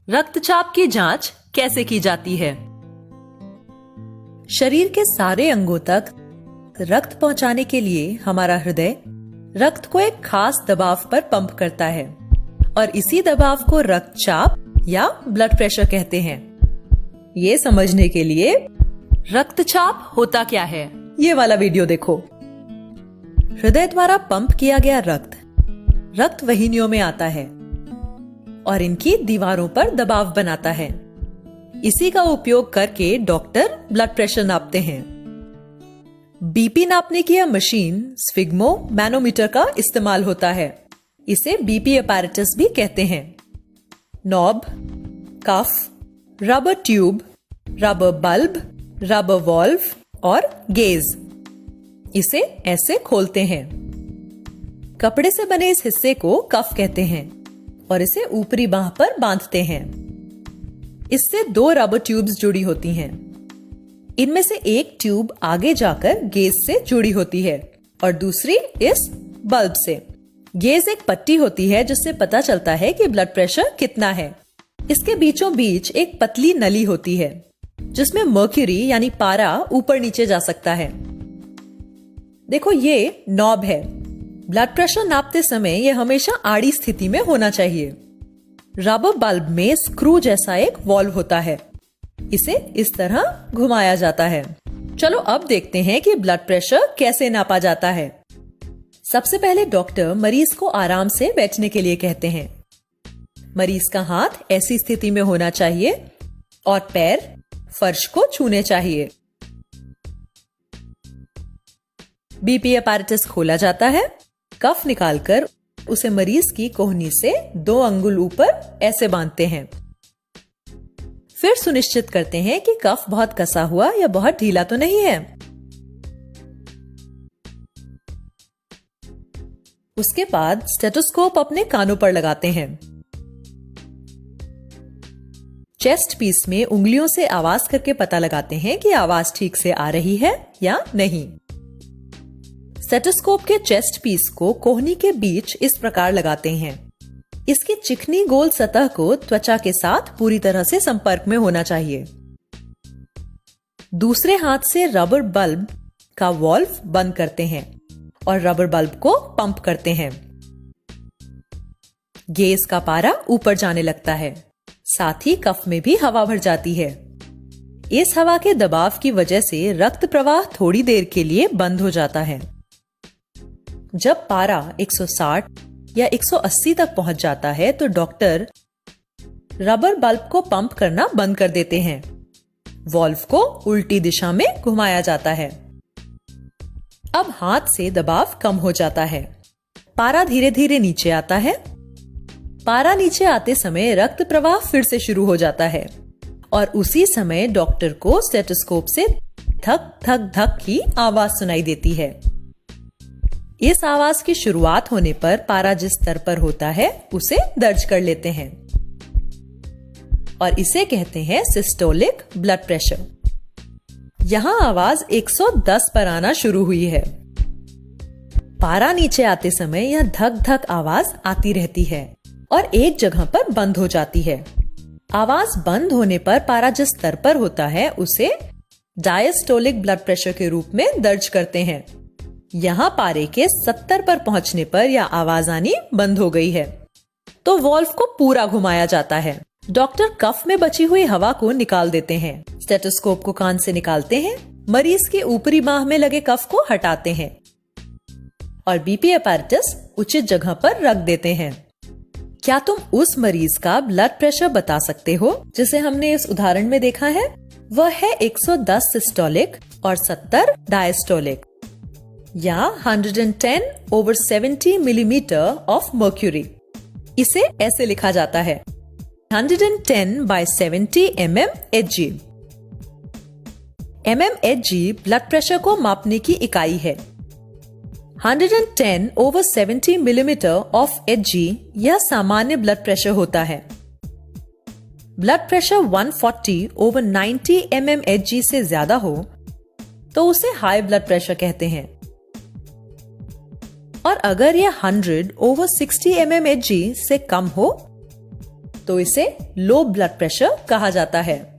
रक्तचाप की जांच कैसे की जाती है? शरीर के सारे अंगों तक रक्त पहुंचाने के लिए हमारा हृदय रक्त को एक खास दबाव पर पंप करता है और इसी दबाव को रक्तचाप या ब्लड प्रेशर कहते हैं। ये समझने के लिए रक्तचाप होता क्या है, ये वाला वीडियो देखो। हृदय द्वारा पंप किया गया रक्त वाहिनियों में आता है और इनकी दीवारों पर दबाव बनाता है। इसी का उपयोग करके डॉक्टर ब्लड प्रेशर नापते हैं। बीपी नापने की यह मशीन स्फिग्मो मैनोमीटर का इस्तेमाल होता है। इसे बीपी अपैरेटस भी कहते हैं। Knob, cuff, rubber tube, rubber bulb, rubber valve और गेज, इसे ऐसे खोलते हैं। कपड़े से बने इस हिस्से को कफ कहते हैं और इसे ऊपरी बांह पर बांधते हैं। इससे 2 रबर ट्यूब्स जुड़ी होती हैं। इनमें से एक ट्यूब आगे जाकर गेज से जुड़ी होती है और दूसरी इस बल्ब से। गेज एक पट्टी होती है जिससे पता चलता है कि ब्लड प्रेशर कितना है। इसके बीचों बीच एक पतली नली होती है जिसमें मर्क्यूरी यानी पारा ऊपर नीचे जा सकता है। देखो, ये नॉब है। ब्लड प्रेशर नापते समय यह हमेशा आड़ी स्थिति में होना चाहिए। रबर बल्ब में स्क्रू जैसा एक वॉल्व होता है। इसे इस तरह घुमाया जाता है। चलो अब देखते हैं कि ब्लड प्रेशर कैसे नापा जाता है। सबसे पहले डॉक्टर मरीज को आराम से बैठने के लिए कहते हैं। मरीज का हाथ ऐसी स्थिति में होना चाहिए और पैर फर्श को छूने चाहिए। बीपी अपैरेटस खोला जाता है। कफ निकालकर उसे मरीज की कोहनी से 2 अंगुल ऊपर ऐसे बांधते हैं। फिर सुनिश्चित करते हैं कि कफ बहुत कसा हुआ या बहुत ढीला तो नहीं है। उसके बाद स्टेथोस्कोप अपने कानों पर लगाते हैं। चेस्ट पीस में उंगलियों से आवाज करके पता लगाते हैं कि आवाज ठीक से आ रही है या नहीं। स्टेथोस्कोप के चेस्ट पीस को कोहनी के बीच इस प्रकार लगाते हैं। इसकी चिकनी गोल सतह को त्वचा के साथ पूरी तरह से संपर्क में होना चाहिए। दूसरे हाथ से रबर बल्ब का वॉल्व बंद करते हैं और रबर बल्ब को पंप करते हैं। गेज का पारा ऊपर जाने लगता है। साथ ही कफ में भी हवा भर जाती है। इस हवा के दबाव की वजह से रक्त प्रवाह थोड़ी देर के लिए बंद हो जाता है। जब पारा 160 या 180 तक पहुंच जाता है तो डॉक्टर रबर बल्ब को पंप करना बंद कर देते हैं। वॉल्व को उल्टी दिशा में घुमाया जाता है। अब हाथ से दबाव कम हो जाता है। पारा धीरे धीरे नीचे आता है। पारा नीचे आते समय रक्त प्रवाह फिर से शुरू हो जाता है और उसी समय डॉक्टर को स्टेथोस्कोप से धक धक धक की आवाज सुनाई देती है। इस आवाज की शुरुआत होने पर पारा जिस स्तर पर होता है उसे दर्ज कर लेते हैं और इसे कहते हैं सिस्टोलिक ब्लड प्रेशर। यहां आवाज 110 पर आना शुरू हुई है। पारा नीचे आते समय यह धक धक आवाज आती रहती है और एक जगह पर बंद हो जाती है। आवाज बंद होने पर पारा जिस स्तर पर होता है उसे डायस्टोलिक ब्लड प्रेशर के रूप में दर्ज करते हैं। यहाँ पारे के 70 पर पहुंचने पर यह आवाज आनी बंद हो गई है तो वॉल्व को पूरा घुमाया जाता है। डॉक्टर कफ में बची हुई हवा को निकाल देते हैं। स्टेथोस्कोप को कान से निकालते हैं। मरीज के ऊपरी बांह में लगे कफ को हटाते हैं और बीपी अपैरेटस उचित जगह पर रख देते हैं। क्या तुम उस मरीज का ब्लड प्रेशर बता सकते हो जिसे हमने इस उदाहरण में देखा है? वह है 110 सिस्टोलिक और 70 डायस्टोलिक या 110/70 मिलीमीटर ऑफ मर्क्यूरी। इसे ऐसे लिखा जाता है 110/70 mmHg। mmHg ब्लड प्रेशर को मापने की इकाई है। 110/70 मिलीमीटर ऑफ Hg यह सामान्य ब्लड प्रेशर होता है। ब्लड प्रेशर 140/90 mmHg से ज्यादा हो तो उसे हाई ब्लड प्रेशर कहते हैं। और अगर यह 100/60 mmHg से कम हो तो इसे लो ब्लड प्रेशर कहा जाता है।